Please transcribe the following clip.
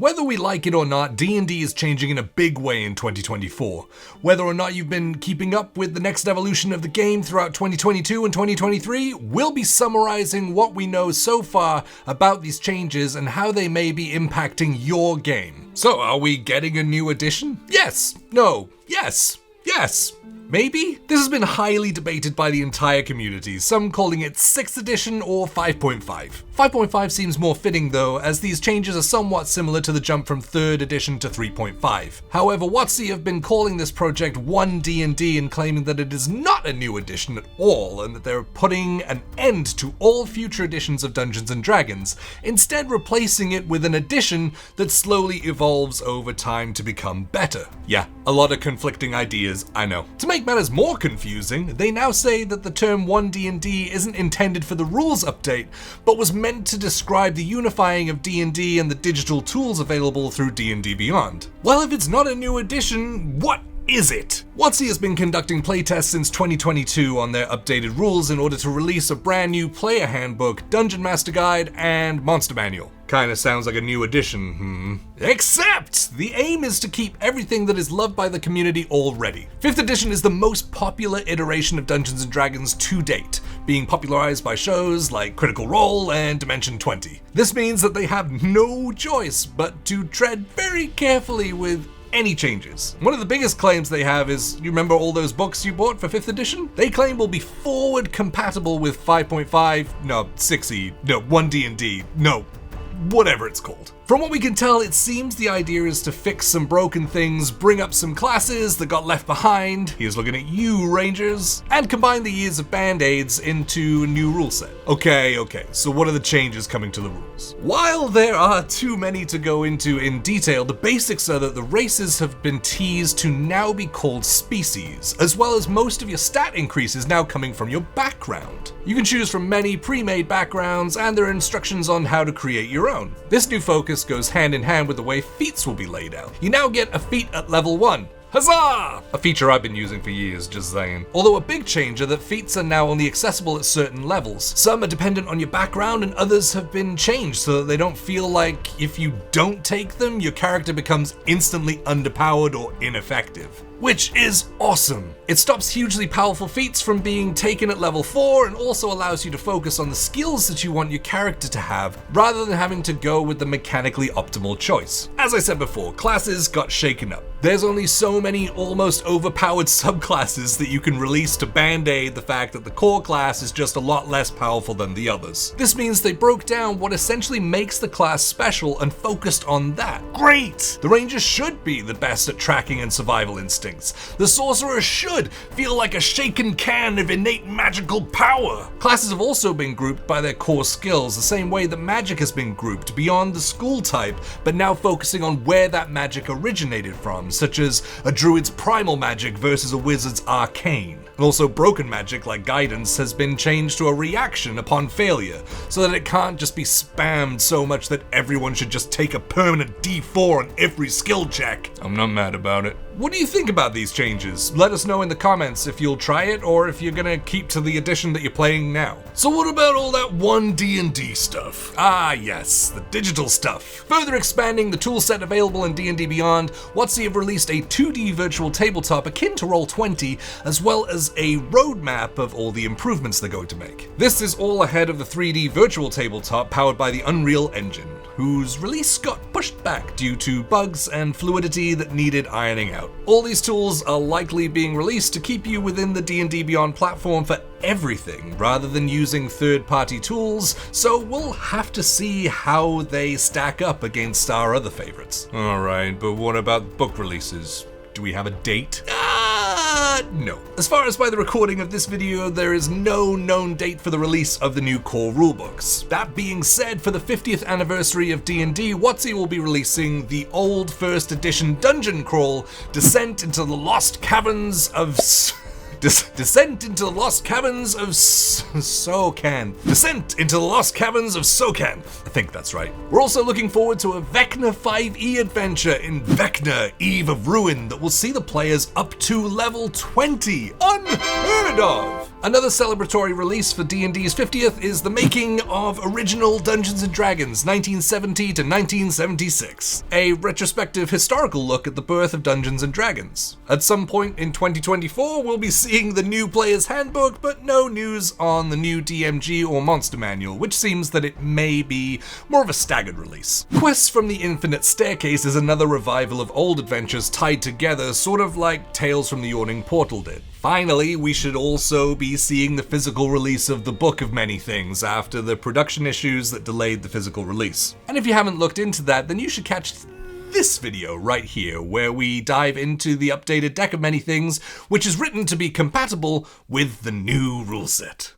Whether we like it or not, D&D is changing in a big way in 2024. Whether or not you've been keeping up with the next evolution of the game throughout 2022 and 2023, we'll be summarizing what we know so far about these changes and how they may be impacting your game. So, are we getting a new edition? Yes, no, yes, yes. Maybe? This has been highly debated by the entire community, some calling it 6th edition or 5.5. 5.5 seems more fitting though, as these changes are somewhat similar to the jump from 3rd edition to 3.5. However, WotC have been calling this project One D&D and claiming that it is not a new edition at all, and that they're putting an end to all future editions of Dungeons & Dragons, instead replacing it with an edition that slowly evolves over time to become better. Yeah, a lot of conflicting ideas, I know. To make matters more confusing, they now say that the term One D&D isn't intended for the rules update, but was meant to describe the unifying of D&D and the digital tools available through D&D Beyond. Well, if it's not a new edition, what is it? WotC has been conducting playtests since 2022 on their updated rules in order to release a brand new player handbook, dungeon master guide, and monster manual. Kinda sounds like a new edition, Except, the aim is to keep everything that is loved by the community already. 5th edition is the most popular iteration of Dungeons & Dragons to date, being popularized by shows like Critical Role and Dimension 20. This means that they have no choice but to tread very carefully with any changes. One of the biggest claims they have is, you remember all those books you bought for 5th edition? They claim will be forward compatible with 5.5, no, 6e, no, 1D&D, no, whatever it's called. From what we can tell, it seems the idea is to fix some broken things, bring up some classes that got left behind, here's looking at you, Rangers, and combine the years of Band-Aids into a new rule set. Okay, so what are the changes coming to the rules? While there are too many to go into in detail, the basics are that the races have been teased to now be called species, as well as most of your stat increases now coming from your background. You can choose from many pre-made backgrounds, and there are instructions on how to create your own. This new focus goes hand in hand with the way feats will be laid out. You now get a feat at level 1. Huzzah! A feature I've been using for years, just saying. Although a big change are that feats are now only accessible at certain levels. Some are dependent on your background and others have been changed so that they don't feel like if you don't take them, your character becomes instantly underpowered or ineffective. Which is awesome. It stops hugely powerful feats from being taken at level 4 and also allows you to focus on the skills that you want your character to have, rather than having to go with the mechanically optimal choice. As I said before, classes got shaken up. There's only so many almost overpowered subclasses that you can release to band-aid the fact that the core class is just a lot less powerful than the others. This means they broke down what essentially makes the class special and focused on that. Great! The Ranger should be the best at tracking and survival instincts. The Sorcerer should feel like a shaken can of innate magical power. Classes have also been grouped by their core skills, the same way that magic has been grouped beyond the school type, but now focusing on where that magic originated from, such as a druid's primal magic versus a wizard's arcane. And also broken magic like guidance has been changed to a reaction upon failure, so that it can't just be spammed so much that everyone should just take a permanent D4 on every skill check. I'm not mad about it. What do you think about these changes? Let us know in the comments if you'll try it or if you're gonna keep to the edition that you're playing now. So what about all that One D&D stuff? Ah yes, the digital stuff. Further expanding the toolset available in D&D Beyond, WotC have released a 2D virtual tabletop akin to Roll20, as well as a roadmap of all the improvements they're going to make. This is all ahead of the 3D virtual tabletop powered by the Unreal Engine, whose release got pushed back due to bugs and fluidity that needed ironing out. All these tools are likely being released to keep you within the D&D Beyond platform for everything, rather than using third-party tools, so we'll have to see how they stack up against our other favorites. Alright, but what about book releases? Do we have a date? No. As far as by the recording of this video, there is no known date for the release of the new core rulebooks. That being said, for the 50th anniversary of D&D, WotC will be releasing the old 1st edition dungeon crawl, Descent into the Lost Caverns of Descent into the Lost Caverns of Sokan. Descent into the Lost Caverns of Sokan. I think that's right. We're also looking forward to a Vecna 5e adventure in Vecna, Eve of Ruin that will see the players up to level 20. Unheard of! Another celebratory release for D&D's 50th is the making of original Dungeons & Dragons 1970 to 1976, a retrospective historical look at the birth of Dungeons & Dragons. At some point in 2024, we'll be seeing the new Player's Handbook, but no news on the new DMG or Monster Manual, which seems that it may be more of a staggered release. Quests from the Infinite Staircase is another revival of old adventures tied together, sort of like Tales from the Yawning Portal did. Finally, we should also be seeing the physical release of the Book of Many Things after the production issues that delayed the physical release. And if you haven't looked into that, then you should catch this video right here, where we dive into the updated Deck of Many Things, which is written to be compatible with the new rule set.